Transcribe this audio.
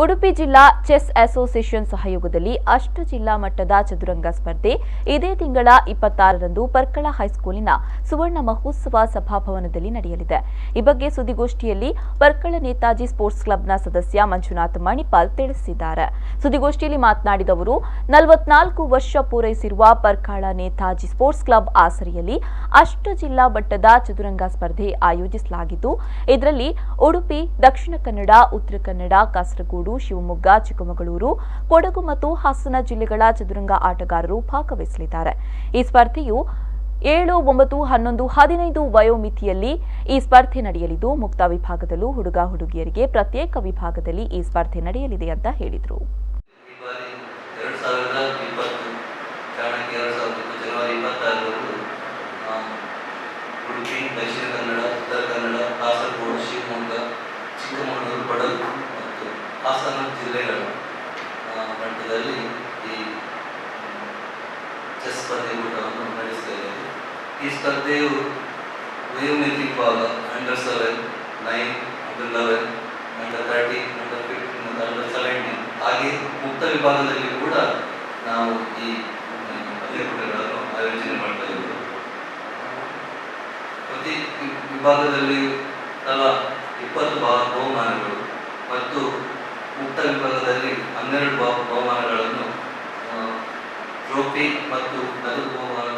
ಉಡುಪಿ ಜಿಲ್ಲಾ chess association ಸಹಯೋಗದಲ್ಲಿ ಅಷ್ಟ ಜಿಲ್ಲಾ ಮಟ್ಟದ ಚದುರಂಗ ಸ್ಪರ್ಧೆ ಇದೇ ತಿಂಗಳ 26ರಂದು ಪರ್ಕಳ ಹೈಸ್ಕೂಲಿನ ಸುವರ್ಣ ಮಹೋತ್ಸವ ಸಭಾಭವನದಲ್ಲಿ ನಡೆಯಲಿದೆ. ಈ ಬಗ್ಗೆ ಸುದ್ದಿಗೋಷ್ಠಿಯಲ್ಲಿ ಪರ್ಕಳ ನೇತಾಜಿ ಸ್ಪೋರ್ಟ್ಸ್ ಕ್ಲಬ್ನ ಸದಸ್ಯ ಮಂಜುನಾಥ್ ಮಣಿಪಾಲ್ ತಿಳಿಸಿದ್ದಾರೆ. ಸುದ್ದಿಗೋಷ್ಠಿಯಲ್ಲಿ ಮಾತನಾಡಿದ ಅವರು 44 ವರ್ಷ ಪೂರೈಸಿರುವ ಪರ್ಕಳ ನೇತಾಜಿ ಸ್ಪೋರ್ಟ್ಸ್ ಕ್ಲಬ್ ಆಸರೆಯಲ್ಲಿ ಅಷ್ಟ ಜಿಲ್ಲಾ ಮಟ್ಟದ ಚದುರಂಗ ಸ್ಪರ್ಧೆ ಆಯೋಜಿಸಲಾಗಿದ್ದು, ಇದರಲ್ಲಿ ಉಡುಪಿ, ದಕ್ಷಿಣ ಕನ್ನಡ, ಉತ್ತರ ಕನ್ನಡ, ಕಾಸರಗೋಡು, ಶಿವಮೊಗ್ಗ, ಚಿಕ್ಕಮಗಳೂರು, ಕೊಡಗು ಮತ್ತು ಹಾಸನ ಜಿಲ್ಲೆಗಳ ಚದುರಂಗ ಆಟಗಾರರು ಭಾಗವಹಿಸಲಿದ್ದಾರೆ. ಈ ಸ್ಪರ್ಧೆಯು 7, 9, 11, 15 ವಯೋಮಿತಿಯಲ್ಲಿ ಈ ಸ್ಪರ್ಧೆ ನಡೆಯಲಿದ್ದು, ಮುಕ್ತ ವಿಭಾಗದಲ್ಲೂ ಹುಡುಗ-ಹುಡುಗಿಯರಿಗೆ ಪ್ರತ್ಯೇಕ ವಿಭಾಗದಲ್ಲಿ ಈ ಸ್ಪರ್ಧೆ ನಡೆಯಲಿದೆ ಅಂತ ಹೇಳಿದರು. ಉಡುಪಿ, ದಕ್ಷಿಣ ಕನ್ನಡ, ಉತ್ತರ ಕನ್ನಡ, ಕಾಸರಗೋಡು, ಶಿವಮೊಗ್ಗ, ಚಿಕ್ಕಮಗಳೂರು, ಕೊಡಗು ಮತ್ತು ಹಾಸನ ಜಿಲ್ಲೆಗಳ ಮಟ್ಟದಲ್ಲಿ ಈ ಚೆಸ್ ಸ್ಪರ್ಧೆಗಳನ್ನು ನಡೆಸುತ್ತಿದ್ದಾರೆ. ಈ ಸ್ಪರ್ಧೆಯು ವಯೋಮಿತಿ ವಿಭಾಗ ಅಂಡರ್ 7, 9, ಅಂಡರ್ 11, ಅಂಡರ್ 13, ಅಂಡರ್ 15 ಮತ್ತು ಅಂಡರ್ 17 ಹಾಗೆ ಮುಕ್ತ ವಿಭಾಗದಲ್ಲಿ ಕೂಡ ನಾವು ಈ ಪಂದ್ಯಾಟಗಳನ್ನು ಆಯೋಜನೆ ಮಾಡ್ತಾ ಇದ್ದೇವೆ. ಪ್ರತಿ ವಿಭಾಗದಲ್ಲಿ ತಲಾ 20 ಬಹುಮಾನಗಳು ಮತ್ತು ಮುಕ್ತ ವಿಭಾಗದಲ್ಲಿ 12 ಬಹುಮಾನಗಳನ್ನು ಟ್ರೋಫಿ ಮತ್ತು ನಗದು ಬಹುಮಾನಗಳನ್ನು